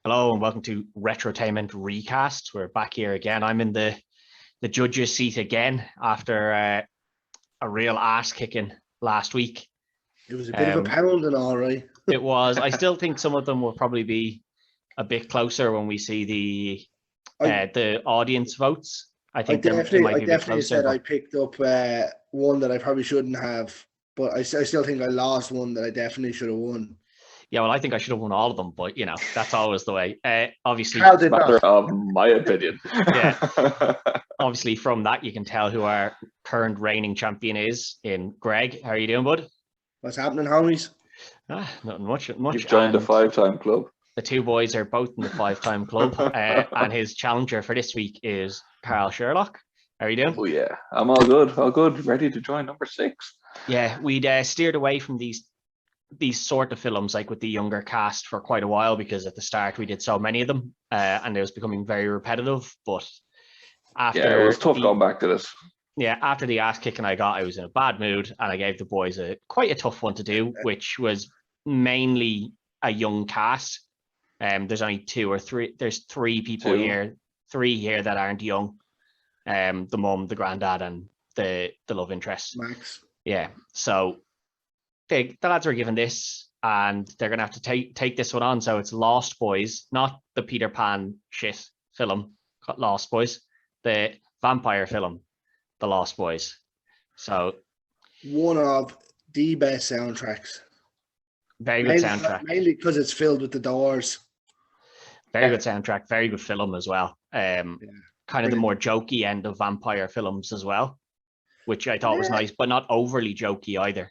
Hello and welcome to Retrotainment Recast. We're back here again. I'm in the judge's seat again after a real ass kicking last week. It was a bit of a pounding, all right. It was. I still think some of them will probably be a bit closer when we see the audience votes. I think it might be a bit closer. Said I picked up one that I probably shouldn't have, but I still think I lost one that I definitely should have won. Yeah, well, I think I should have won all of them, but you know, that's always the way. Obviously, it's a matter of my opinion. Yeah. Obviously, from that you can tell who our current reigning champion is in Greg. How are you doing, bud? What's happening, homies? Nothing much. You've joined the 5-time club. The two boys are both in the 5-time club, and his challenger for this week is Carl Sherlock. How are you doing? Oh yeah, I'm all good, ready to join number 6. Yeah, we'd steered away from these sort of films like with the younger cast for quite a while because at the start we did so many of them, and it was becoming very repetitive. But after it was tough going back to this. Yeah, after the ass kicking I got, I was in a bad mood, and I gave the boys quite a tough one to do, which was mainly a young cast. There's only 2 or 3. There's 3 people here, 3 here that aren't young. The mum, the granddad, and the love interest. Max. Yeah. So the lads are given this, and they're gonna have to take this one on. So it's Lost Boys, not the Peter Pan shit film, Lost Boys, the vampire film, The Lost Boys. So one of the best soundtracks. Very good soundtrack. Mainly because it's filled with the Doors. Very good soundtrack. Very good film as well. Kind of the more jokey end of vampire films as well, which I thought was nice, but not overly jokey either.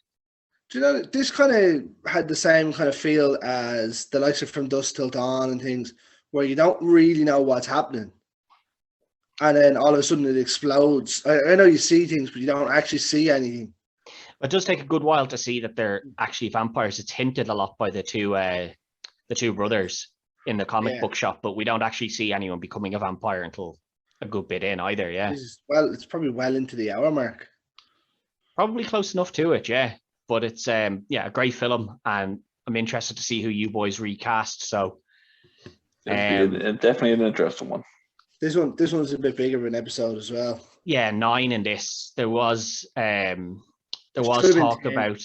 Do you know, this kind of had the same kind of feel as the likes of From Dusk Till Dawn and things, where you don't really know what's happening. And then all of a sudden it explodes. I know you see things, but you don't actually see anything. It does take a good while to see that they're actually vampires. It's hinted a lot by the two brothers in the comic book shop, but we don't actually see anyone becoming a vampire until a good bit in either. Yeah. It's probably well into the hour mark. Probably close enough to it, yeah. But it's a great film, and I'm interested to see who you boys recast. So definitely an interesting one. This one's a bit bigger of an episode as well. Yeah, 9 in this. There was talk about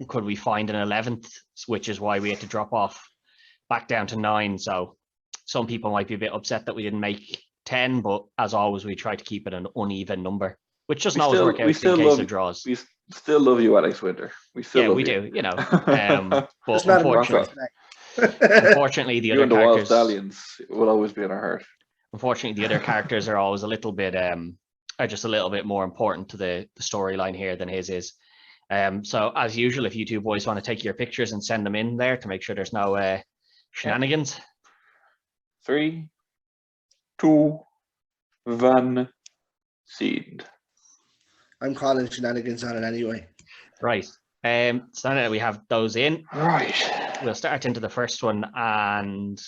could we find an 11th, which is why we had to drop off back down to 9. So some people might be a bit upset that we didn't make 10, but as always, we try to keep it an uneven number, which doesn't always work out in case of draws. We still love you, Alex Winter. We do, you know. But unfortunately, the other characters, Wild Stallions, will always be in our heart. Unfortunately, the other characters are always a little bit are just a little bit more important to the storyline here than his is. So as usual, if you two boys want to take your pictures and send them in there to make sure there's no shenanigans. 3, 2, 1, seed. I'm calling shenanigans on it anyway. Right. So now that we have those in, right, we'll start into the first one, and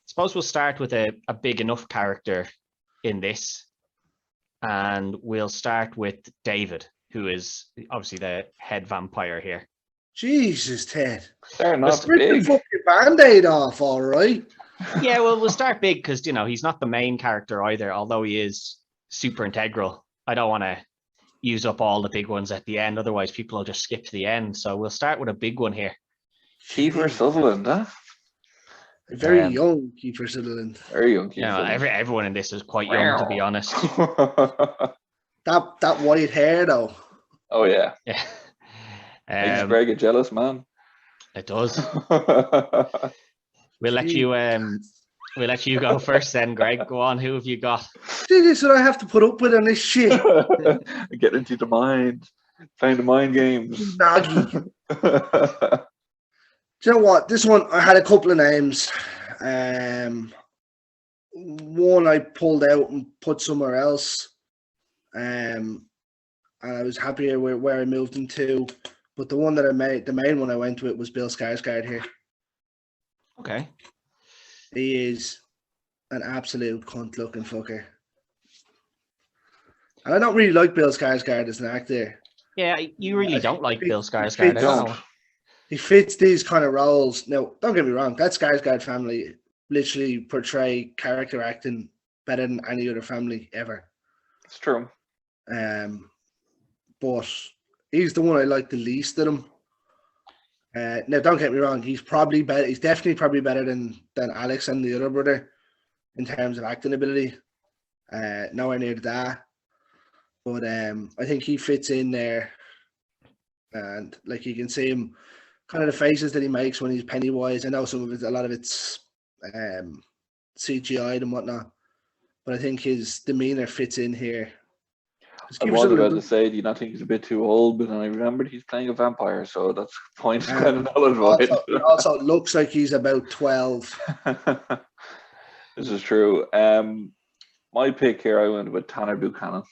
suppose we'll start with a big enough character in this, and we'll start with David, who is obviously the head vampire here. Jesus, Ted. They're not big. Rip the fucking Band-Aid off, all right? Yeah, well, we'll start big because, you know, he's not the main character either, although he is super integral. I don't want to use up all the big ones at the end, otherwise people will just skip to the end. So we'll start with a big one here. Kiefer Sutherland, huh? Very young Kiefer Sutherland. Very young Kiefer. Yeah, everyone in this is quite young, to be honest. that white hair, though. Oh yeah. Yeah. Makes Greg a jealous man. It does. We'll let you go first then, Greg. Go on. Who have you got? See, this is what I have to put up with on this shit. Get into the mind. Playing the mind games. Naggy. Do you know what? This one, I had a couple of names. One I pulled out and put somewhere else. And I was happier where I moved him to. But the one that I made, the main one I went with was Bill Skarsgård here. Okay. He is an absolute cunt-looking fucker. And I don't really like Bill Skarsgård as an actor. Yeah, you really don't like Bill Skarsgård. he fits these kind of roles. Now, don't get me wrong, that Skarsgård family literally portray character acting better than any other family ever. It's true. But he's the one I like the least of them. Now, don't get me wrong, he's probably better. He's definitely probably better than Alex and the other brother in terms of acting ability. Nowhere near that. But I think he fits in there. And like you can see him, kind of the faces that he makes when he's Pennywise. I know some of it, a lot of it's CGI'd and whatnot, but I think his demeanor fits in here. I was about to say, do you not think he's a bit too old? But then I remembered he's playing a vampire, so that's point kind of nullified. He also looks like he's about 12. This is true. My pick here, I went with Tanner Buchanan.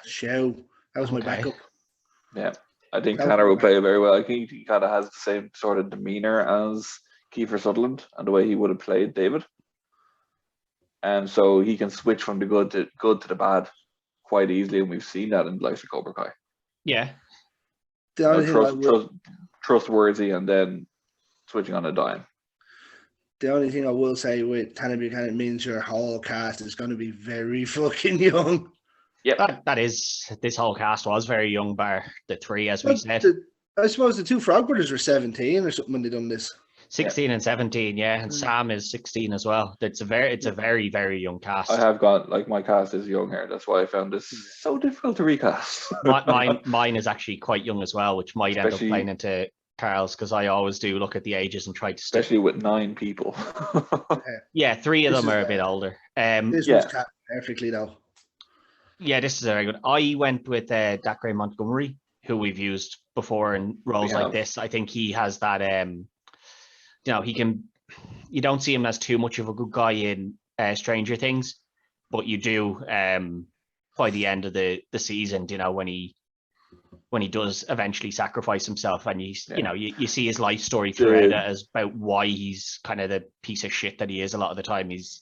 Show. That was my backup. Yeah, I think Tanner will play very well. I think he kind of has the same sort of demeanor as Kiefer Sutherland and the way he would have played David. And so he can switch from the good to the bad quite easily, and we've seen that in the likes of Cobra Kai. Yeah. The only trustworthy and then switching on a dime. The only thing I will say with Tanner Buchanan means your whole cast is going to be very fucking young. Yeah, that is. This whole cast was very young, bar the three, as we said. I suppose the two Frog Brothers were 17 or something when they done this. 16 and 17, yeah, and Sam is 16 as well. It's a very, very young cast. I have got, like, my cast is young here. That's why I found this so difficult to recast. mine is actually quite young as well, which might end up playing into Carl's, because I always do look at the ages and try to stick. Especially with 9 people. Yeah, 3 of them are a bit older. This was cat perfectly though. Yeah, this is very good. I went with Dacre Montgomery, who we've used before in roles like this. I think he has that. You don't see him as too much of a good guy in Stranger Things, but you do by the end of the season. When he does eventually sacrifice himself, and you see his life story throughout it as about why he's kind of the piece of shit that he is a lot of the time. He's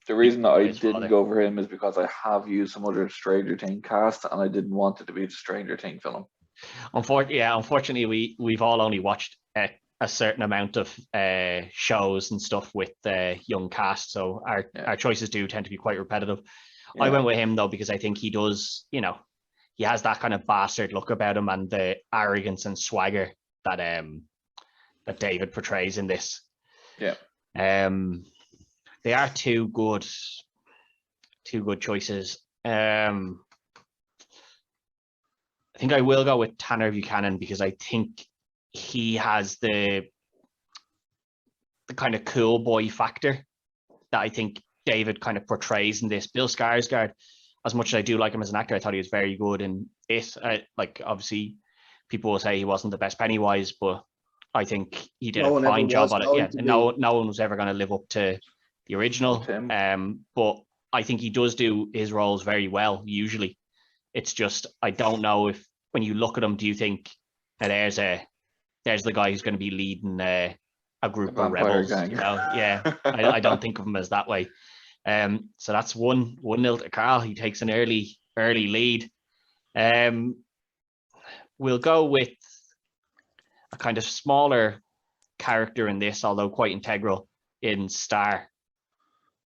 The reason that I didn't go for him is because I have used some other Stranger Things cast, and I didn't want it to be the Stranger Things film. Unfortunately, we've all only watched a certain amount of shows and stuff with young cast, so our choices do tend to be quite repetitive. I went with him though because I think he does, he has that kind of bastard look about him and the arrogance and swagger that that David portrays in this. Yeah. They are two good choices. I think I will go with Tanner Buchanan because I think he has the kind of cool boy factor that I think David kind of portrays in this. Bill Skarsgård, as much as I do like him as an actor, I thought he was very good in it. Obviously, people will say he wasn't the best Pennywise, but I think he did a fine job on it. Yeah, no one was ever going to live up to the original. But I think he does do his roles very well, usually. It's just, I don't know if, when you look at him, do you think there's the guy who's going to be leading a group of rebels? I don't think of him as that way. So that's 1-0 to Carl. He takes an early lead. We'll go with a kind of smaller character in this, although quite integral in Star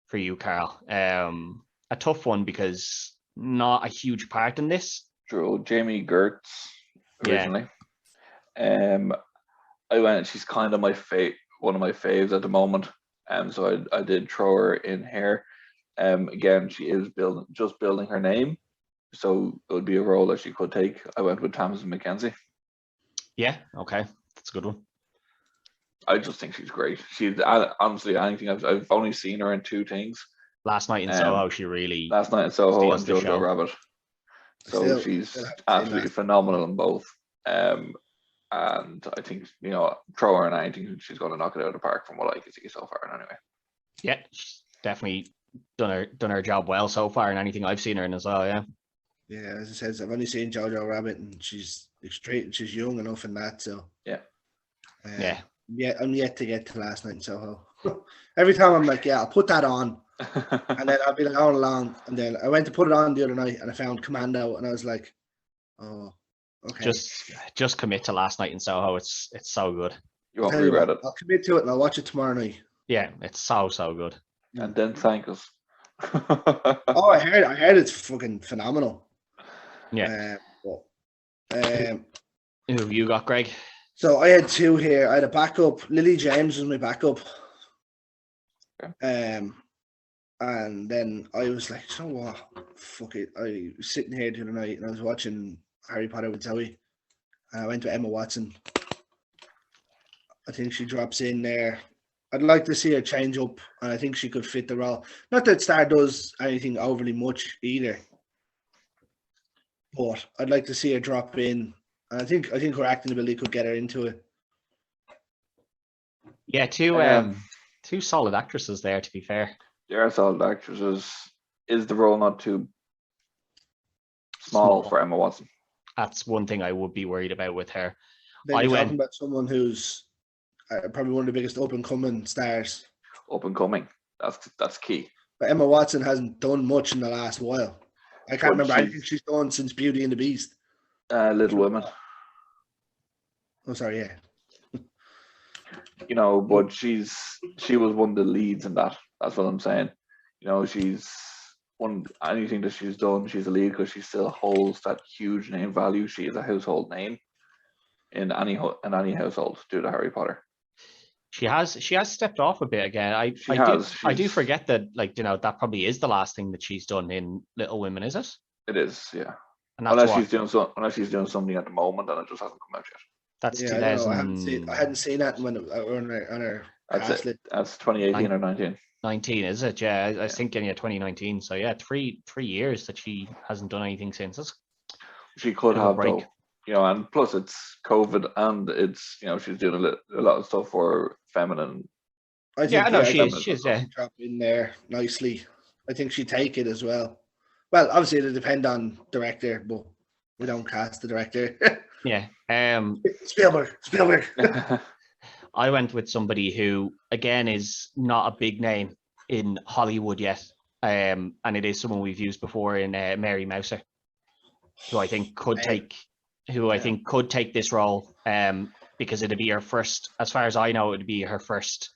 for you, Carl. A tough one because not a huge part in this. True. Jamie Gertz originally. She's kind of one of my faves at the moment. So I did throw her in here. Again, she is building her name, so it would be a role that she could take. I went with Tamsin Mckenzie. Yeah, okay, that's a good one. I just think she's great. She's honestly anything. I've only seen her in 2 things. Last Night in Soho, she really. Last Night in Soho and Jojo Rabbit. So she's absolutely phenomenal in both. And I think, throw her in anything, she's going to knock it out of the park from what I can see so far. Anyway. Yeah, she's definitely done her job well so far in anything I've seen her in as well. Yeah. Yeah, as I said, I've only seen Jojo Rabbit, and she's young enough in that. So yeah. Yeah, I'm yet to get to Last Night in Soho. Every time I'm like, I'll put that on, and then I'll be like going along, and then I went to put it on the other night, and I found Commando, and I was like, oh, Okay. Just commit to Last Night in Soho. It's so good. You won't regret it. I'll commit to it and I'll watch it tomorrow night. Yeah, it's so good. And then thank us. Oh, I heard it's fucking phenomenal. Yeah. Who have you got, Greg? So I had two here. I had a backup. Lily James was my backup. Okay. And then I was like, you know what? Fuck it. I was sitting here the other night and I was watching Harry Potter with Zoe. And I went to Emma Watson. I think she drops in there. I'd like to see her change up, and I think she could fit the role. Not that Star does anything overly much either, but I'd like to see her drop in. And I think her acting ability could get her into it. Yeah, two solid actresses there, to be fair. They are solid actresses. Is the role not too small for Emma Watson? That's one thing I would be worried about with her. Then you're talking about someone who's probably one of the biggest up-and-coming stars. Up-and-coming. That's key. But Emma Watson hasn't done much in the last while. I can't remember anything she's done since Beauty and the Beast. Little Women. Oh, sorry, yeah. You know, but she was one of the leads in that. That's what I'm saying. You know, anything that she's done, she's a lead because she still holds that huge name value. She is a household name in any household due to Harry Potter. She has stepped off a bit again. I do forget that, like, you know, that probably is the last thing that she's done in Little Women, is it? It is, yeah. And unless she's doing something at the moment and it just hasn't come out yet. That's 2000. I hadn't seen that when on her cast list. That's 2018 or 19. 19, is it? Yeah, I was thinking 2019. So yeah, three years that she hasn't done anything since. She could have, though. You know, and plus it's COVID and it's, you know, she's doing a lot of stuff for feminine. I think, she's drop in there nicely. I think she'd take it as well. Well, obviously it'll depend on director, but we don't cast the director. Yeah. Spielberg. I went with somebody who, again, is not a big name in Hollywood yet. And it is someone we've used before in Mary Mouser, who I think could take this role, because it'd be her first, as far as I know, it'd be her first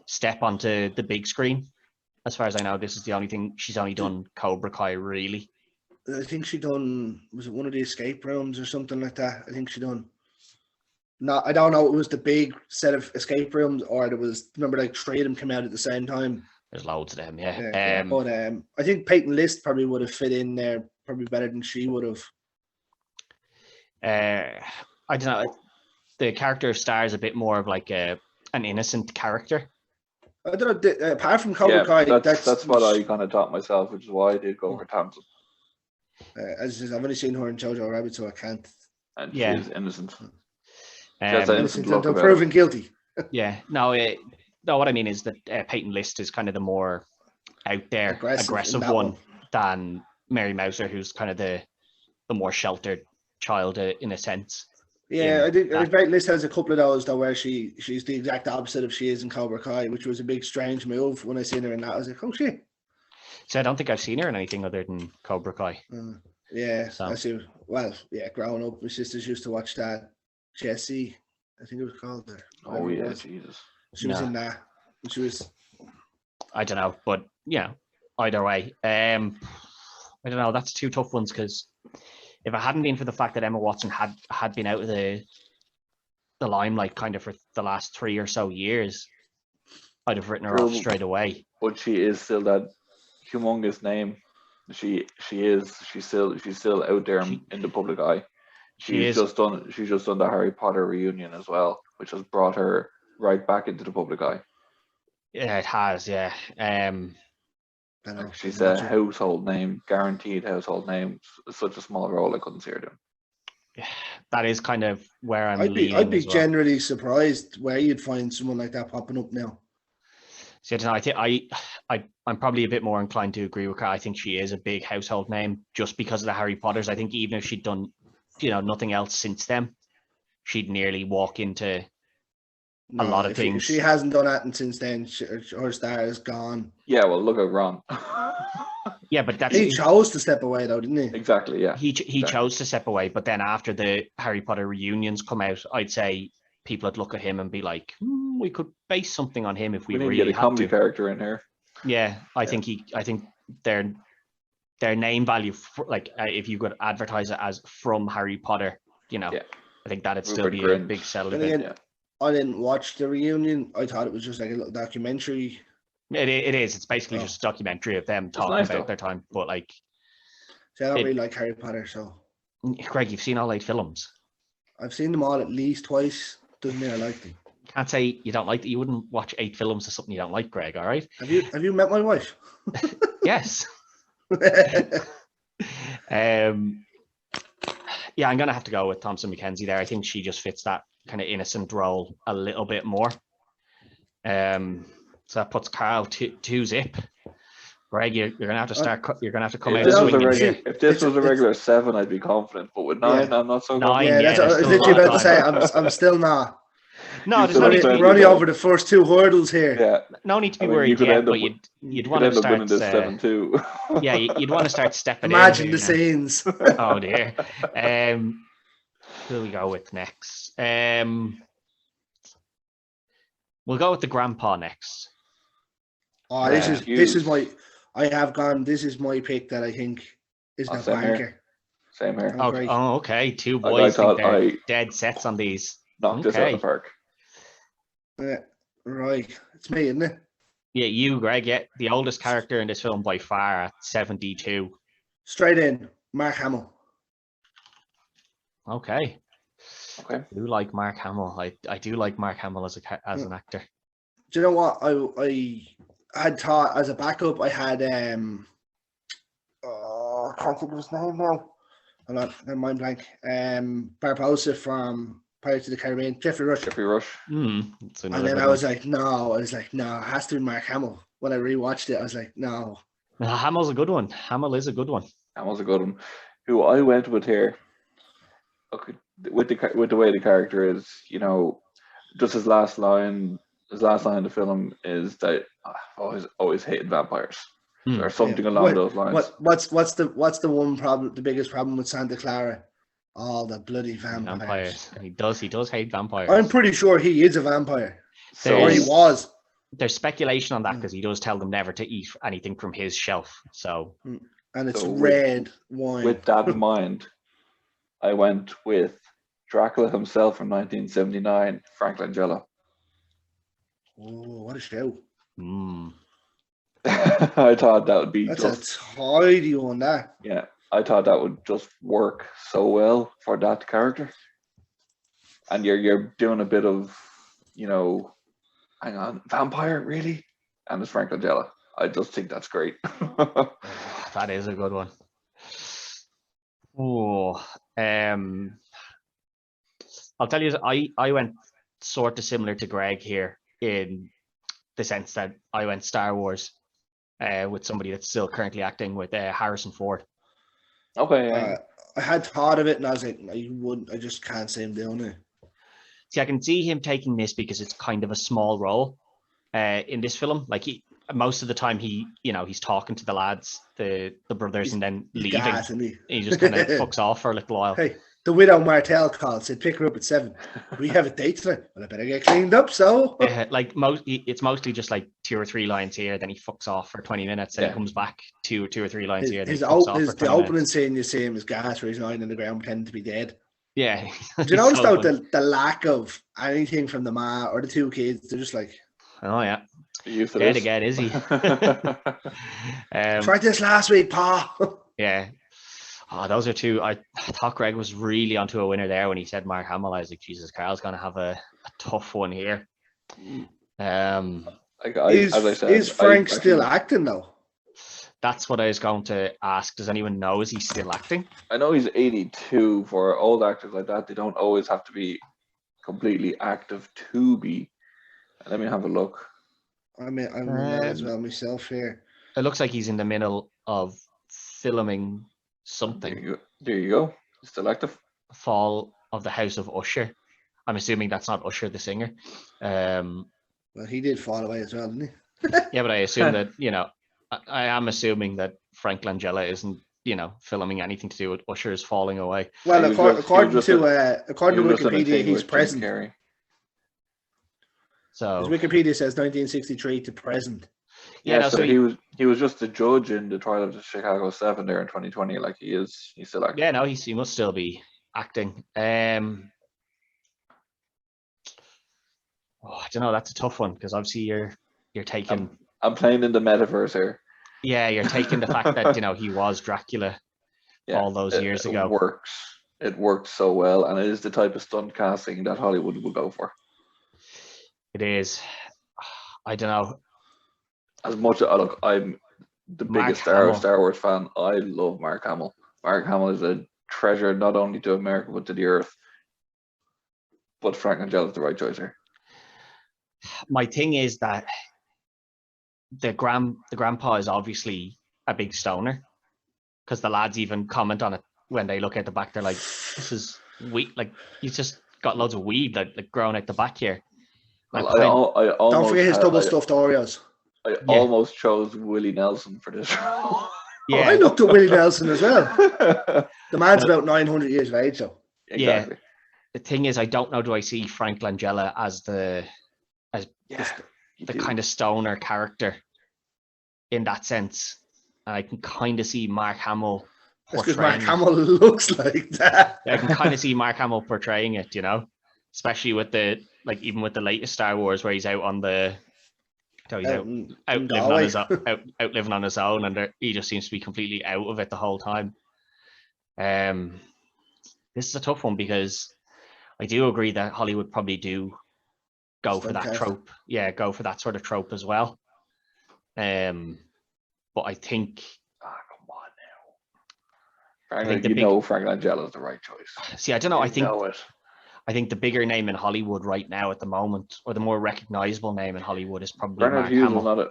step onto the big screen. As far as I know, this is the only thing she's only done Cobra Kai, really. I think she done, was it one of the escape rooms or something like that? I think she done. No, I don't know. It was the big set of escape rooms, or there was, remember, like 3 of them came out at the same time. There's loads of them, yeah. But I think Peyton List probably would have fit in there probably better than she would have. I don't know. The character stars a bit more of like an innocent character. I don't know. Apart from Cobra Kai, that's what I kind of thought myself, which is why I did go for Tamsin. As I've only seen her in Jojo Rabbit, so I can't. And she is innocent. Innocent until proven guilty. Yeah. No, what I mean is that Peyton List is kind of the more out there, aggressive one than Mary Mouser, who's kind of the more sheltered child in a sense. Yeah, I think Peyton List has a couple of those though where she's the exact opposite of she is in Cobra Kai, which was a big strange move when I seen her in that. I was like, oh shit. So I don't think I've seen her in anything other than Cobra Kai. Yeah, so. I see. Well, yeah, growing up, my sisters used to watch that. Jessie, I think it was called. Oh yeah, Jesus. She was in that. She was. I don't know, but yeah, either way, I don't know. That's two tough ones because if it hadn't been for the fact that Emma Watson had been out of the limelight kind of for the last 3 or so years, I'd have written her off straight away. But she is still that humongous name. She's still out there in the public eye. She's just done the Harry Potter reunion as well, which has brought her right back into the public eye. Yeah, it has. Yeah. She's a household name, guaranteed household name. Such a small role, I couldn't see her doing. Yeah, that is kind of where I'm leaning. I'd be generally surprised where you'd find someone like that popping up now. So I think I'm probably a bit more inclined to agree with her. I think she is a big household name just because of the Harry Potters. I think even if she'd done, nothing else since then, she'd nearly walk into a lot of if things. She hasn't done that since then. Her star is gone. Yeah, well, look at Ron. Yeah, but that's He chose to step away, though, didn't he? Exactly, yeah. He Exactly. chose to step away, but then after the Harry Potter reunions come out, I'd say people would look at him and be like, we could base something on him if we need really to get a had comedy to. character in here. Yeah, I think their name value, if you could advertise it as from Harry Potter, I think that'd still Rupert be Grint. a big seller. Again, I didn't watch the reunion. I thought it was just like a little documentary. It is. It's basically just a documentary of them talking about their time. But like, see, I don't really like Harry Potter, so. Greg, you've seen all 8 films. I've seen them all at least twice. Doesn't mean I like them. Can't say you don't like that. You wouldn't watch 8 films of something you don't like, Greg. All right. Have you met my wife? Yes. Yeah, I'm gonna have to go with Thompson Mckenzie there. I think she just fits that kind of innocent role a little bit more. So that puts Carl 2-zip. Greg, you're gonna have to start. You're gonna have to come out swinging here. If this was a regular 7, I'd be confident. But with 9, I'm not so confident. Yeah, that's what I was literally about to say. I'm still not. No, there's no need to be. We're only over the first 2 hurdles here. Yeah. No need to be worried yet, but you'd want to start. Winning this 7-2. Yeah, you'd want to start stepping. Imagine the scenes. Oh dear. Who do we go with next? We'll go with the grandpa next. Oh, this is my. I have gone. This is my pick that I think is the banker. Same here. Okay. 2 boys think they're dead sets on these. Knock this out of the park. Yeah, right. It's me, isn't it? Yeah, you, Greg. Yeah, the oldest character in this film by far at 72. Straight in, Mark Hamill. Okay. I do like Mark Hamill. I do like Mark Hamill as an actor. Do you know what I had thought as a backup? I had I can't think of his name now. I'm not. Never mind blank. Barbosa from Pirates of the Caribbean. Jeffrey Rush. And then I was like, no. It has to be Mark Hamill. When I rewatched it, I was like, no. Hamill's a good one. Hamill is a good one. Hamill's a good one. Who I went with here, okay, with the way the character is, just his last line in the film is that I've always hated vampires. Or something along those lines. What's the one problem? The biggest problem with Santa Clara? All the bloody vampires. He does hate vampires. I'm pretty sure he is a vampire. Or he was. There's speculation on that because he does tell them never to eat anything from his shelf. So, and it's red wine. With that in mind, I went with Dracula himself from 1979, Frank Langella. Oh, what a show! I thought that would be. That's a tidy one, that. Yeah, I thought that would just work so well for that character. And you're doing a bit of, hang on, vampire really, and it's Frank Langella. I just think that's great. That is a good one. Oh, I'll tell you, I went sort of similar to Greg here in the sense that I went Star Wars with somebody that's still currently acting with Harrison Ford. Okay. I had thought of it and I was like, I just can't see him doing it. See, I can see him taking this because it's kind of a small role in this film. Like most of the time he's talking to the lads, the brothers, and then leaving. He just kind of fucks off for a little while. Hey, the widow Martell called, said pick her up at 7. We have a date tonight. Well, I better get cleaned up. So it's mostly just like 2 or 3 lines here, then he fucks off for 20 minutes, and he comes back 2 or 3 lines here. The opening scene you see him is gas where he's lying on the ground pretending to be dead. Yeah. Do you notice though the lack of anything from the ma or the 2 kids? They're just like, oh yeah, dead again, is he? Tried this last week, Pa. Yeah. Oh, those are 2. I thought Greg was really onto a winner there when he said Mark Hamill. I was like, Jesus, Carl's going to have a tough one here. Is Frank still acting though? That's what I was going to ask. Does anyone know? Is he still acting? I know he's 82. For old actors like that, they don't always have to be completely active to be. Let me have a look. I'm as well myself here. It looks like he's in the middle of filming something. There you go. Still active. Fall of the House of Usher. I'm assuming that's not Usher the singer. Well, he did fall away as well, didn't he? Yeah, but I assume that, I am assuming that Frank Langella isn't, filming anything to do with Usher's falling away. Well, He was according just to in a Wikipedia, thing he's with Jim present. Carrey. So His Wikipedia says 1963 to present. yeah, no, so he was just a judge in the trial of the Chicago 7 there in 2020. Like he's still acting. yeah, no, he must still be acting. I don't know. That's a tough one because obviously you're taking. I'm playing in the metaverse here. Yeah, you're taking the fact that he was Dracula all those years ago. It works. It works so well, and it is the type of stunt casting that Hollywood will go for. It is. I don't know. As much look, I'm the biggest Star Wars fan. I love Mark Hamill. Mark Hamill is a treasure not only to America but to the earth. But Frank Langella is the right choice here. My thing is that the grandpa is obviously a big stoner, because the lads even comment on it when they look at the back. They're like, "This is weed. Like he's just got loads of weed like growing out the back here." Like, Well, I don't forget his double stuffed Oreos. I almost chose Willie Nelson for this role. Yeah, I looked at Willie Nelson as well. The man's about 900 years of age, though. Exactly. Yeah. The thing is, I don't know. Do I see Frank Langella as the kind of stoner character in that sense? And I can kind of see Mark Hamill because Mark Hamill looks like that. I can kind of see Mark Hamill portraying it, especially with even with the latest Star Wars where he's out on the outliving on his own, and he just seems to be completely out of it the whole time. This is a tough one because I do agree that Hollywood probably do go for that trope. Yeah, go for that sort of trope as well. But I think. Come on now. Frank Langella is the right choice. See, I don't know. I think the bigger name in Hollywood right now at the moment, or the more recognizable name in Hollywood, is probably Mark Hamill.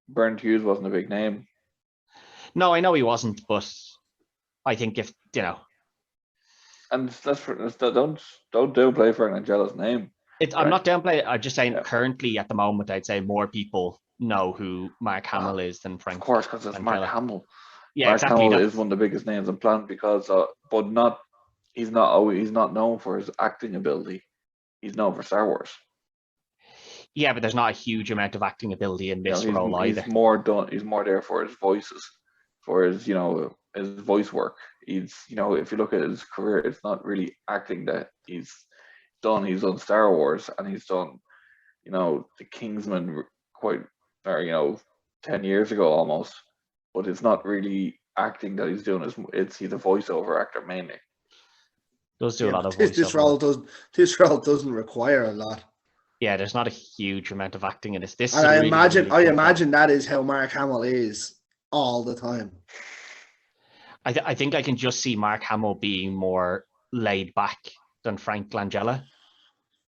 Bernard Hughes wasn't a big name. No, I know he wasn't, but I think if and don't downplay Frank Langella's name. I'm not downplaying it. I'm just saying currently at the moment, I'd say more people know who Mark Hamill is than Frank. Of course, because it's Mark Hamill. Yeah, Mark exactly. Hamill is one of the biggest names in Plant because, he's not known for his acting ability. He's known for Star Wars. Yeah, but there's not a huge amount of acting ability in this role either. He's more there for his voices, for his his voice work. He's if you look at his career, it's not really acting that he's done. He's done Star Wars and he's done The Kingsman 10 years ago almost, but it's not really acting that he's doing. He's a voiceover actor mainly. Does do a lot of voiceover. This role doesn't require a lot. Yeah, there's not a huge amount of acting in this. And I imagine that is how Mark Hamill is all the time. I think I can just see Mark Hamill being more laid back than Frank Langella,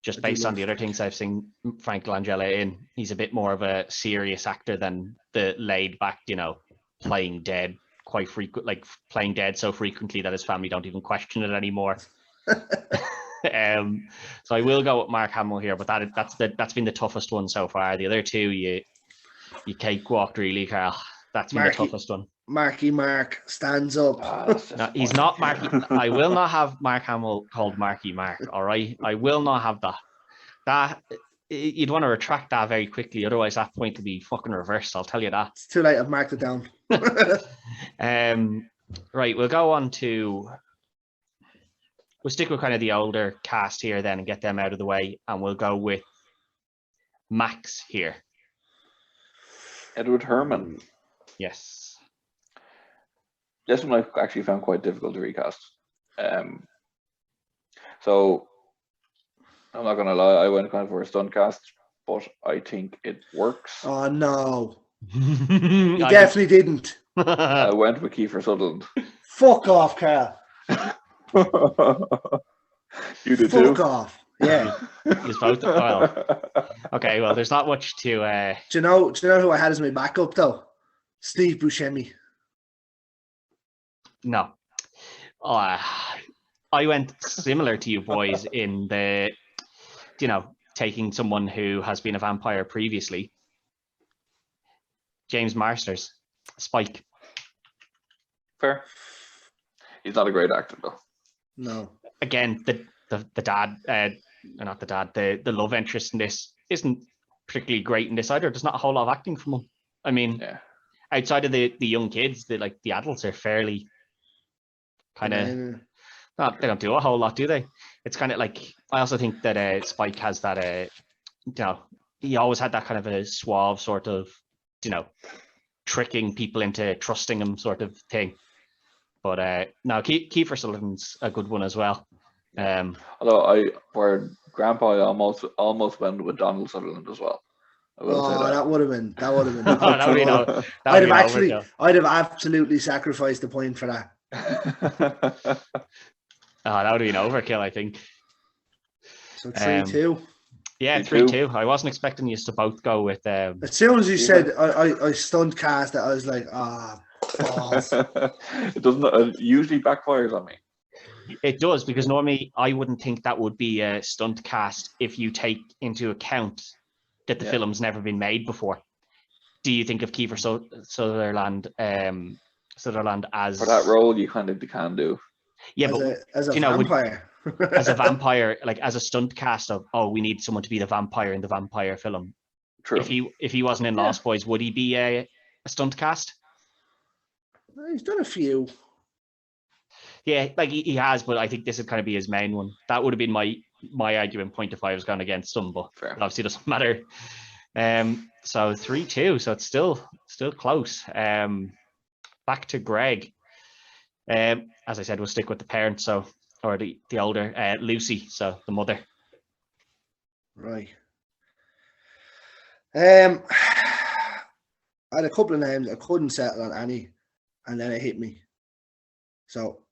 just based on the other things I've seen Frank Langella in. He's a bit more of a serious actor than the laid back, playing dead quite frequent, like playing dead so frequently that his family don't even question it anymore. So I will go with Mark Hamill here, but that's been the toughest one so far. The other two you cakewalked really, Carl. That's been the toughest one. Marky Mark stands up. No, he's not Marky. I will not have Mark Hamill called Marky Mark. All right, I will not have that. That you'd want to retract that very quickly, otherwise that point will be fucking reversed. I'll tell you that. It's too late. I've marked it down. Right, we'll go on to. We'll stick with kind of the older cast here then and get them out of the way, and we'll go with Max here. Edward Hermann. Yes. This one I actually found quite difficult to recast. So I'm not gonna lie, I went kind of for a stunt cast, but I think it works. Oh no. You definitely didn't. I went with Kiefer Sutherland. Fuck off, Carl. You did too? Fuck off. Yeah. He's both. Well, okay, well, there's not much to. Do you know who I had as my backup though? Steve Buscemi. No. I went similar to you boys in the taking someone who has been a vampire previously. James Marsters, Spike. Fair. He's not a great actor though. No. Again, the dad, not the dad, the love interest in this isn't particularly great in this either. There's not a whole lot of acting from him. I mean, outside of the young kids, the adults are fairly kind of. They don't do a whole lot, do they? It's kind of like, I also think that Spike has that, he always had that kind of a suave sort of, tricking people into trusting him sort of thing. But no, Kiefer Sutherland's a good one as well. Although for Grandpa, I almost went with Donald Sutherland as well. I will say that. That would have been. I'd have absolutely sacrificed the point for that. That would have been overkill, I think. So 3-2. Yeah, 3-2. I wasn't expecting you to both go with. As soon as you said I stunned cast it, I was like, balls. It doesn't usually backfires on me. It does, because normally I wouldn't think that would be a stunt cast if you take into account that the film's never been made before. Do you think of Kiefer Sutherland as for that role? You kind of can do. Yeah, as a vampire. As a vampire, like as a stunt cast of, we need someone to be the vampire in the vampire film. True. If he wasn't in Lost Boys, would he be a stunt cast? He's done a few. Yeah, like he has, but I think this would kind of be his main one. That would have been my argument point if I was going against him, but it obviously doesn't matter. So 3-2, so it's still close. Back to Greg. As I said, we'll stick with the parents, or the older Lucy, so the mother. Right. I had a couple of names. I couldn't settle on any, and then it hit me. So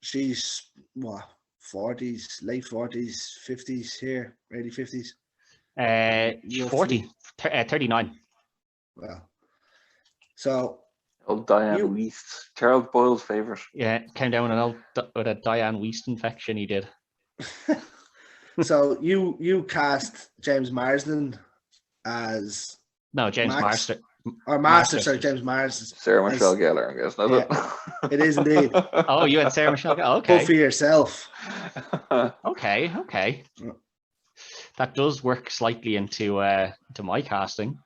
she's what, 40s, late 40s, 50s here, early 50s. 39. Well, so old Diane Weist, Charles Boyle's favorite. Yeah, came down with a Diane Weist infection. He did. So you cast James Marsden as James Marsden. Or Master, sorry, James Marsden. Sarah Michelle Gellar, I guess, not it? It is indeed. Oh, you had Sarah Michelle Gellar. Okay. Go for yourself. Okay. That does work slightly into my casting.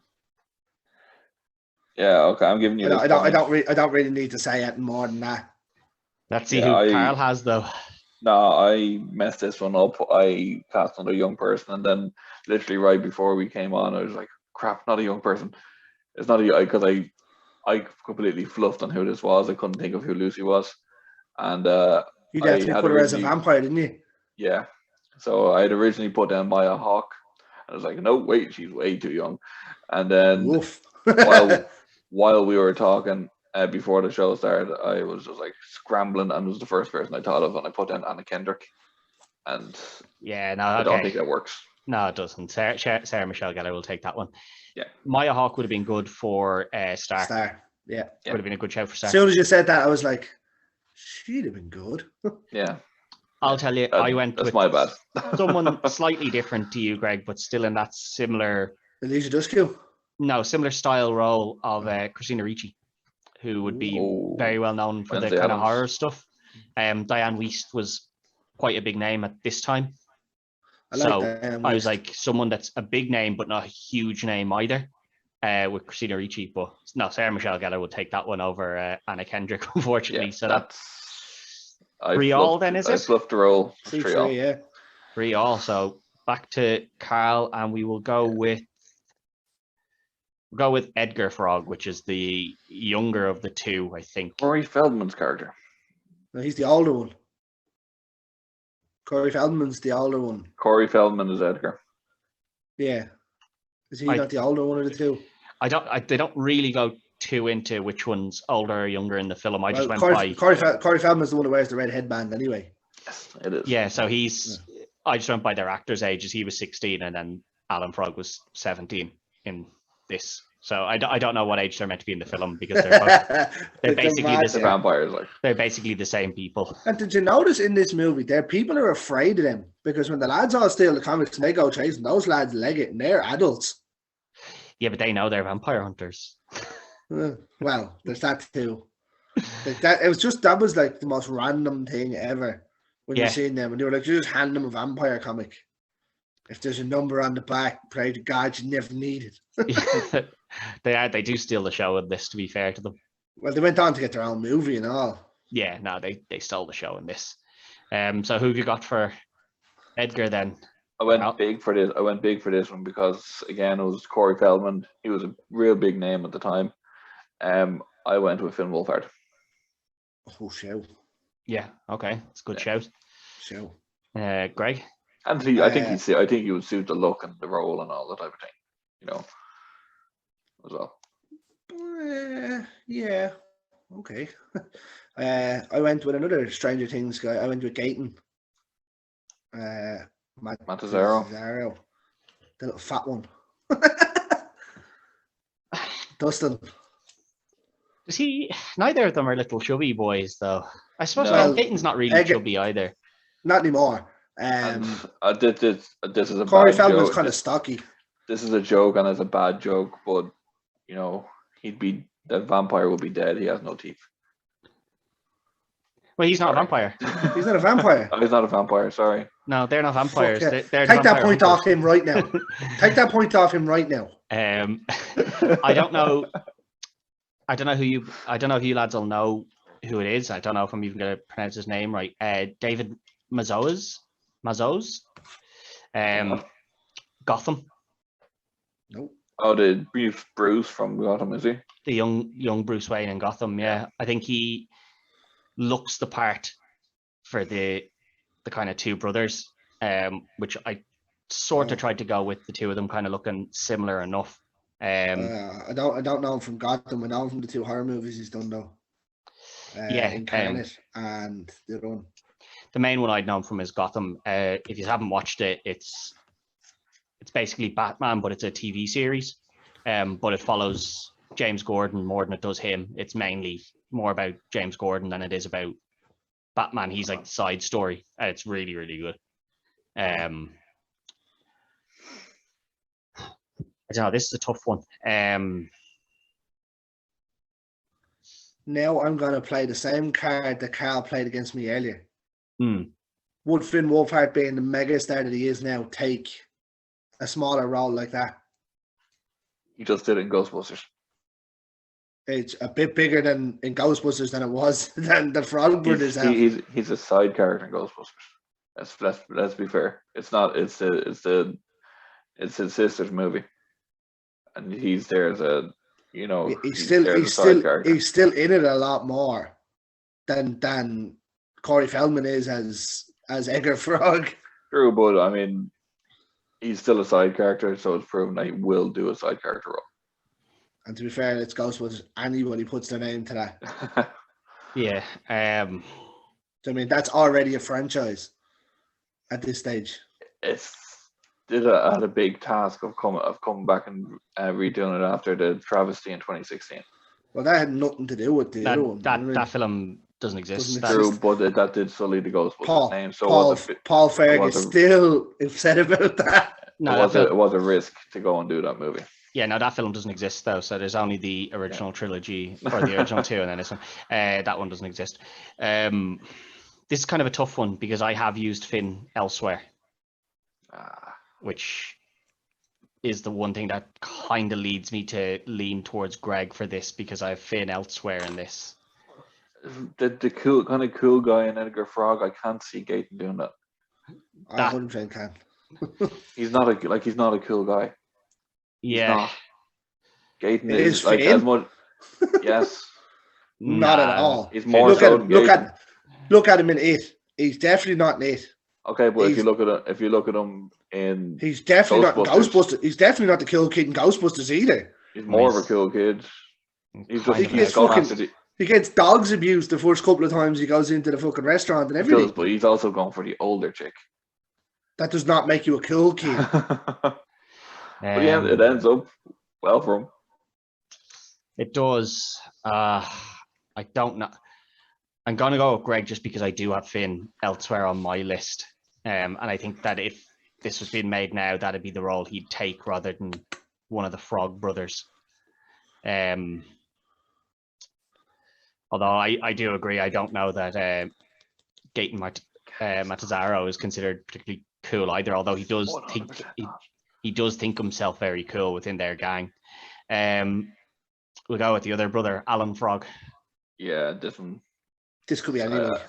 Yeah, okay. I'm giving you. I don't really need to say anything more than that. Let's see who Carl has, though. No, I messed this one up. I cast another young person, and then literally right before we came on, I was like, "Crap, not a young person." It's not because I completely fluffed on who this was. I couldn't think of who Lucy was, and you definitely put her as a vampire, didn't you? Yeah. So I had originally put down Maya Hawke, and I was like, "No, wait, she's way too young." And then while we were talking before the show started, I was just like scrambling, and it was the first person I thought of, and I put down Anna Kendrick. And I don't think that works. No, it doesn't. Sarah Michelle Gellar will take that one. Yeah. Maya Hawke would have been good for Star. Star, yeah. Would have been a good shout for Star. As soon as you said that, I was like, she'd have been good. Yeah. I'll tell you, I went that's with my bad. someone slightly different to you, Greg, but still in that similar... Alicia Duskell? No, similar style role of Christina Ricci, who would be very well known for the kind of horror stuff. Diane Weist was quite a big name at this time. I was like, someone that's a big name, but not a huge name either, with Christina Ricci. But no, Sarah Michelle Gellar would take that one over Anna Kendrick, unfortunately. Yeah, so that's 3-all then, is it? I fluffed the roll. 3-3, yeah. 3-all. So back to Carl, and we will go with Edgar Frog, which is the younger of the two, I think. Corey Feldman's character. No, he's the older one. Corey Feldman's the older one. Corey Feldman is Edgar. Yeah. Is he not the older one of the two? They don't really go too into which one's older or younger in the film. I just went Corey by... Corey Feldman's the one who wears the red headband anyway. Yes, it is. Yeah, so he's... I just went by their actors' ages. He was 16 and then Alan Frog was 17 in this So I don't know what age they're meant to be in the film because they're basically the same vampires. Like they're basically the same people. And did you notice in this movie, there people are afraid of them because when the lads all steal the comics and they go chasing, those lads leg it and they're adults. Yeah, but they know they're vampire hunters. Well, there's that too. Like that was like the most random thing ever when you seen them and they were like, you just hand them a vampire comic. If there's a number on the back, pray to God you never need it. They do steal the show in this, to be fair to them. Well, they went on to get their own movie and all. Yeah, no, they stole the show in this. So who have you got for Edgar then? I went big for this. I went big for this one because again it was Corey Feldman. He was a real big name at the time. I went with Finn Wolfhard. Oh, show. Yeah, okay, it's a good shout. Show. Greg. And I think he would suit the look and the role and all that type of thing, you know, as well. Yeah, okay. I went with another Stranger Things guy. I went with Gaten. Matazaro. The little fat one. Dustin. Is he? Neither of them are little chubby boys, though. I suppose Gaten's not really chubby either. Not anymore. This is a Corey bad Feldman's joke. kind of stocky. This is a joke and it's a bad joke, but you know, the vampire will be dead. He has no teeth. Well, he's not a vampire. He's not a vampire. Oh, he's not a vampire. Sorry. No, they're not vampires. Yeah. They're Take that point off him right now. Take that point off him right now. I don't know. I don't know if you lads will know who it is. I don't know if I'm even going to pronounce his name right. David Mazouz. Gotham. Nope. Oh, the Bruce from Gotham, is he? The young Bruce Wayne in Gotham. Yeah, I think he looks the part for the kind of two brothers, which I sort of tried to go with the two of them kind of looking similar enough. I don't know him from Gotham. I know him from the two horror movies he's done though. Incarnate and the other one. The main one I'd known from is Gotham. If you haven't watched it, it's basically Batman, but it's a TV series. But it follows James Gordon more than it does him. It's mainly more about James Gordon than it is about Batman. He's like the side story. It's really, really good. I don't know. This is a tough one. Now I'm going to play the same card that Carl played against me earlier. Would Finn Wolfhard, being the mega star that he is now, take a smaller role like that? He just did it in Ghostbusters. It's a bit bigger than in Ghostbusters than it was than the Frog Brothers. He's a side character in Ghostbusters. Let's be fair. It's not. It's his sister's movie, and he's there as a he's still in it a lot more than Corey Feldman is as Edgar Frog. True, but I mean, he's still a side character, so it's proven that he will do a side character role. And to be fair, it's Ghostbusters. Anybody puts their name to that. Yeah. So I mean, that's already a franchise at this stage. It had a big task of coming back and redoing it after the travesty in 2016. Well, that had nothing to do with the other one. That film doesn't exist. True, but that did sully the Ghostbusters name. So Paul Fergus still upset about that. No, it was a risk to go and do that movie. Yeah, no, that film doesn't exist though. So there's only the original trilogy or the original two, and then this one. That one doesn't exist. This is kind of a tough one because I have used Finn elsewhere, which is the one thing that kind of leads me to lean towards Greg for this because I have Finn elsewhere in this. The cool guy in Edgar Frog, I can't see Gaten doing that. I 100% can. He's not a cool guy. Yeah. Gaten is like as much. Yes. Not at all. He's more look at him in It. He's definitely not in It. Okay, but if you look at him in, he's definitely not in Ghostbusters. He's definitely not the cool kid in Ghostbusters either. He's more of a cool kid. He's just he gets dogs abused the first couple of times he goes into the fucking restaurant and everything. But he's also going for the older chick. That does not make you a cool kid. But yeah, it ends up well for him. It does. I don't know. I'm going to go with Greg just because I do have Finn elsewhere on my list. And I think that if this was being made now, that'd be the role he'd take rather than one of the Frog brothers. Although I do agree, I don't know that Gaten Matazzaro is considered particularly cool either, although he does think he does think himself very cool within their gang. We'll go with the other brother, Alan Frog. Yeah, this could be anybody.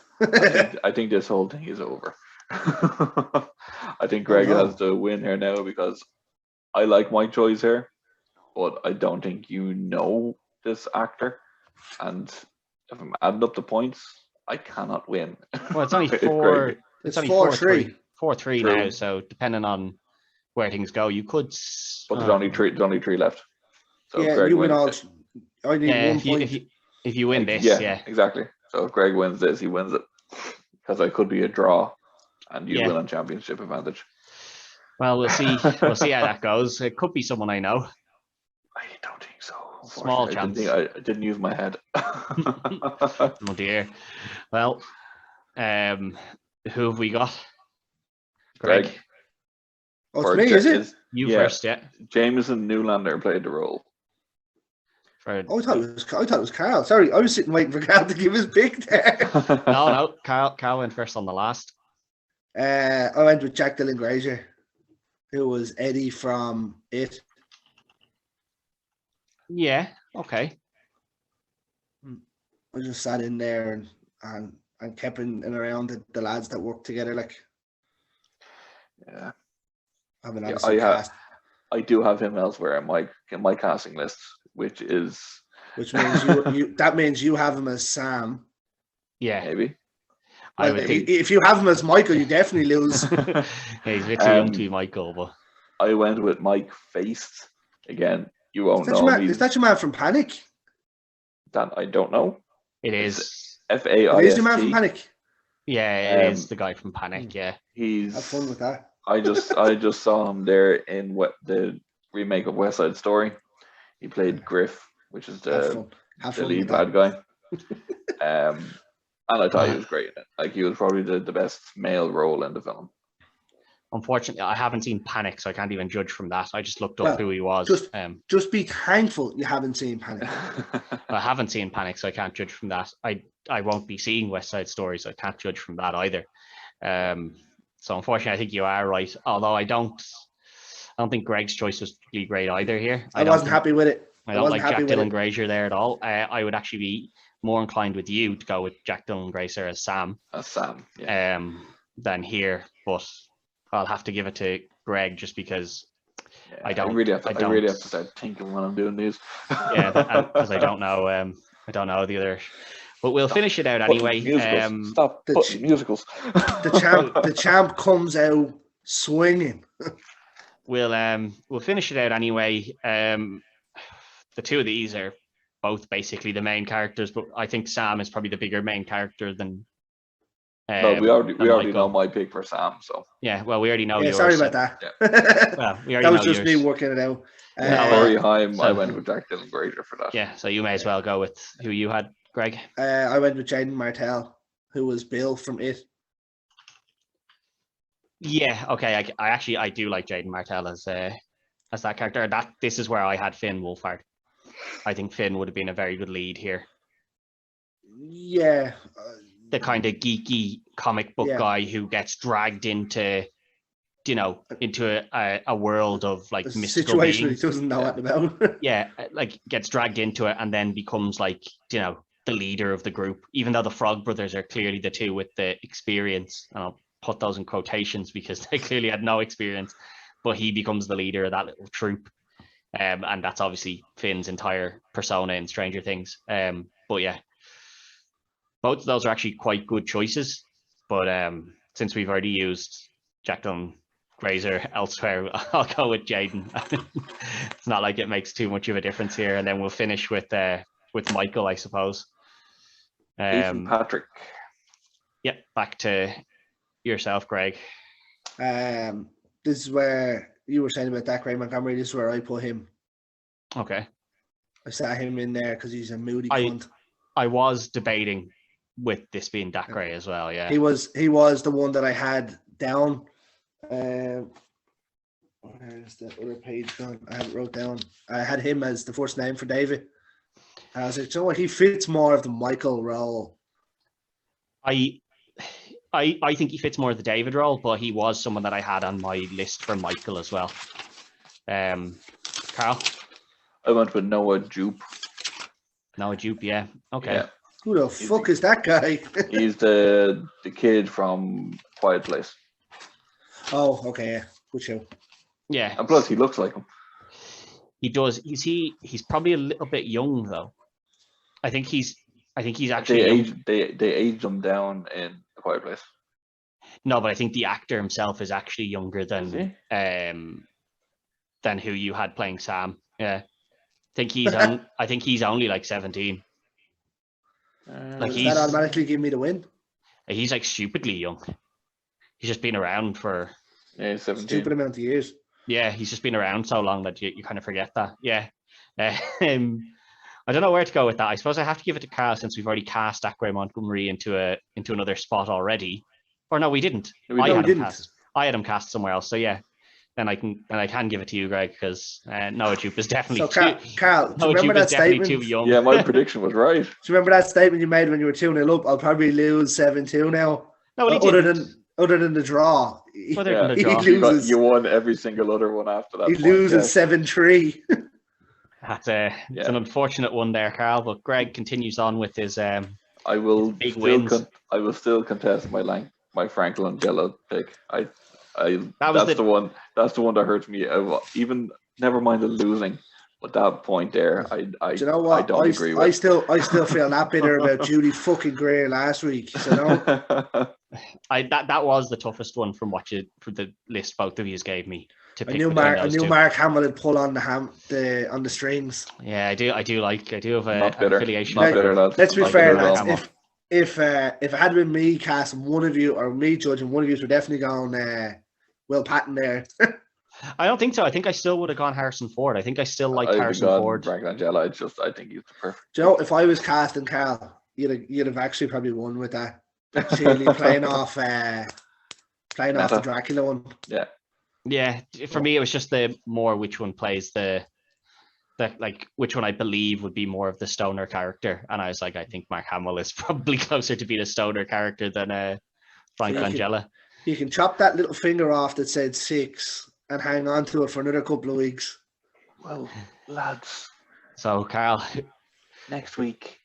I think this whole thing is over. I think Greg has to win here now because I like my choice here, but I don't think you know this actor, and if I'm adding up the points, I cannot win. Well, it's only four. It's only 4-3. 4-3 now. So depending on where things go, you could. But there's only three left. So yeah, Greg you win wins. all. I need 1 point. If you win this, yeah, exactly. So if Greg wins this, he wins it because I could be a draw, and you win on championship advantage. Well, we'll see. We'll see how that goes. It could be someone I know. I don't think so. Small chance. I didn't use my head. Oh dear. Well, who have we got? Greg. Oh, it's me, is it? You first, yeah. Jameson Newlander played the role. I thought it was Carl. Sorry, I was sitting waiting for Carl to give his pick there. No, Carl went first on the last. I went with Jack Dylan Grazer, who was Eddie from It. Yeah, okay. I just sat in there and kept in and around the lads that work together, like. Yeah. I do have him elsewhere in my casting list, which means that means you have him as Sam. Yeah, maybe. I would think if you have him as Michael, you definitely lose. Yeah, he's a bit too young to be Michael, but I went with Mike Feist again. You won't know him. Is that your man from Panic? That I don't know. It is Faist. It is your man from Panic. Yeah, it is the guy from Panic. Yeah, have fun with that. I just saw him there in the remake of West Side Story. He played Griff, which is the lead bad guy. And I thought he was great in it. Like, he was probably the best male role in the film. Unfortunately, I haven't seen Panic, so I can't even judge from that. I just looked up who he was. Just be thankful you haven't seen Panic. I haven't seen Panic, so I can't judge from that. I won't be seeing West Side Story, so I can't judge from that either. So unfortunately, I think you are right. Although I don't think Greg's choice was particularly great either here. I wasn't happy with it. I don't like Jack Dylan Grazer there at all. I would actually be more inclined with you to go with Jack Dylan Grazer as Sam. Yeah. Than here, but I'll have to give it to Greg just because I really have to start thinking when I'm doing these. Yeah, because I don't know the other. But we'll finish it out anyway. Stop putting musicals. The champ comes out swinging. We'll finish it out anyway. The two of these are both basically the main characters, but I think Sam is probably the bigger main character than. No, we already know my pick for Sam. So yeah, well, we already know yours. Sorry about that. Yeah. Well, we already that was know just yours. me working it out. Corey Haim, I went with Jack Dylan Grazer for that. Yeah, so you may as well go with who you had, Greg. I went with Jaden Martell, who was Bill from It. Yeah, okay. I do like Jaden Martell as that character. This is where I had Finn Wolfhard. I think Finn would have been a very good lead here. Yeah. The kind of geeky comic book guy who gets dragged into a world of like mystical situation beings. he doesn't know what about. Yeah, like gets dragged into it and then becomes like, the leader of the group, even though the Frog brothers are clearly the two with the experience. And I'll put those in quotations because they clearly had no experience, but he becomes the leader of that little troop. And that's obviously Finn's entire persona in Stranger Things. But yeah, both of those are actually quite good choices. But since we've already used Jack Dylan Grazer elsewhere, I'll go with Jaden. It's not like it makes too much of a difference here. And then we'll finish with Michael, I suppose. Ethan Patrick. Yep, back to yourself, Greg. This is where you were saying about that, Ray Montgomery. This is where I put him. Okay. I sat him in there because he's a moody I- cunt. I was debating with this being Dacre as well. Yeah. He was the one that I had down. Where's the other page gone? I had it wrote down. I had him as the first name for David. And I was like, you know what? He fits more of the Michael role. I think he fits more of the David role, but he was someone that I had on my list for Michael as well. Carl? I went with Noah Jupe. Noah Jupe, yeah. Okay. Yeah. Who the fuck is that guy? He's the kid from Quiet Place. Oh, okay, yeah. Good show. Yeah. And plus, he looks like him. He does. He's probably a little bit young though. I think he's actually They aged him down in A Quiet Place. No, but I think the actor himself is actually younger Is than who you had playing Sam. Yeah. I think he's only like 17. Like Does that automatically give me the win? He's like stupidly young. He's just been around for 17. Stupid amount of years. Yeah, he's just been around so long that you kind of forget that. Yeah. I don't know where to go with that. I suppose I have to give it to Carl since we've already cast Dacre Montgomery into another spot already. Or no, we didn't. I had him cast somewhere else. So yeah, then I can give it to you, Greg, because Noah Jupe is definitely Carl, do you remember that statement? Too young. Yeah, my prediction was right. Do you remember that statement you made when you were 2-0 up? I'll probably lose 7-2 now. No, Other than the draw. He loses. You won every single other one after that. He loses 7-3. That's it's an unfortunate one there, Carl. But Greg continues on with his I will big wins. I will still contest my Frank Langella pick. That's the one that hurts me. Even never mind the losing, but that point there, do you know what? I don't agree with. I still feel that bitter about Judy fucking Gray last week. So no. That was the toughest one from the list both of you gave me. I knew Mark Hamill would pull on the strings. Yeah, I do have an affiliation. Not bitter, let's be fair, lads. If it had been me casting one of you or me judging one of you, we're definitely going Will Patton there. I don't think so. I think I still would have gone Harrison Ford. I think I still like Harrison Ford. Frank Langella. I think he's the perfect. Do you know, if I was casting Carl, you'd have actually probably won with that. Actually playing off the Dracula one. Yeah. Yeah, for me it was just the more which one plays the like which one I believe would be more of the stoner character, and I was like, I think Mark Hamill is probably closer to being a stoner character than Frank Langella. You can chop that little finger off that said 6 and hang on to it for another couple of weeks. Well, lads. So Carl, next week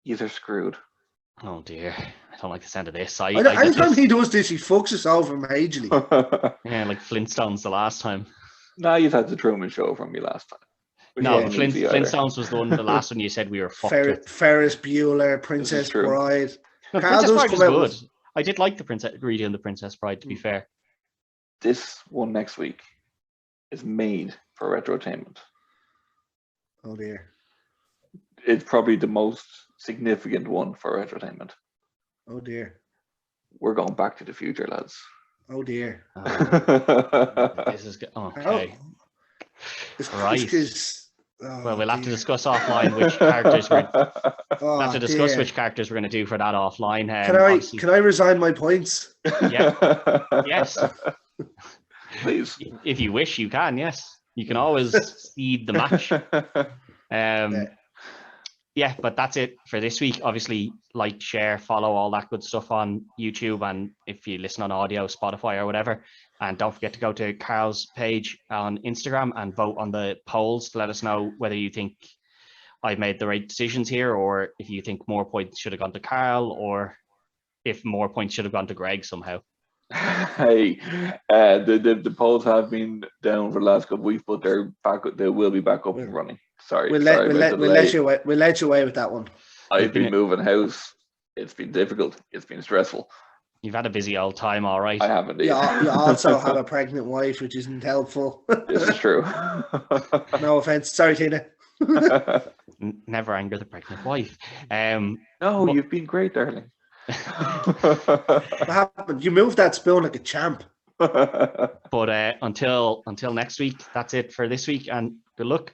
you're screwed. Oh dear, I don't like the sound of this. Anytime he does this, he fucks us over majorly. Yeah, like Flintstones the last time. No, you've had the Truman Show from me last time. No, Flintstones was the last one you said we were fucked with. Ferris Bueller, Princess Bride. No, Princess Bride was good. I did like the Princess Bride, to be fair. This one next week is made for Retrotainment. Oh dear. It's probably the most significant one for Retrotainment. Oh dear. We're going back to the future, lads. Oh dear. This is good. Okay. Right. Well, we'll have to discuss offline which characters which characters we're going to do for that offline. Can I resign my points? Yeah. Yes. Please. If you wish, you can. Yes, you can always cede the match. Yeah, but that's it for this week. Obviously, like, share, follow, all that good stuff on YouTube, and if you listen on audio, Spotify or whatever. And don't forget to go to Carl's page on Instagram and vote on the polls to let us know whether you think I've made the right decisions here, or if you think more points should have gone to Carl, or if more points should have gone to Greg somehow. Hey, the polls have been down for the last couple of weeks, but they're back. They will be back up and running. Sorry, we'll let you away with that one. I've been moving house. It's been difficult. It's been stressful. You've had a busy old time, all right. I have indeed. You also have a pregnant wife, which isn't helpful. This is true. No offense. Sorry, Tina. Never anger the pregnant wife. No, you've been great, darling. What happened? You moved that spoon like a champ. But until next week, that's it for this week, and good luck.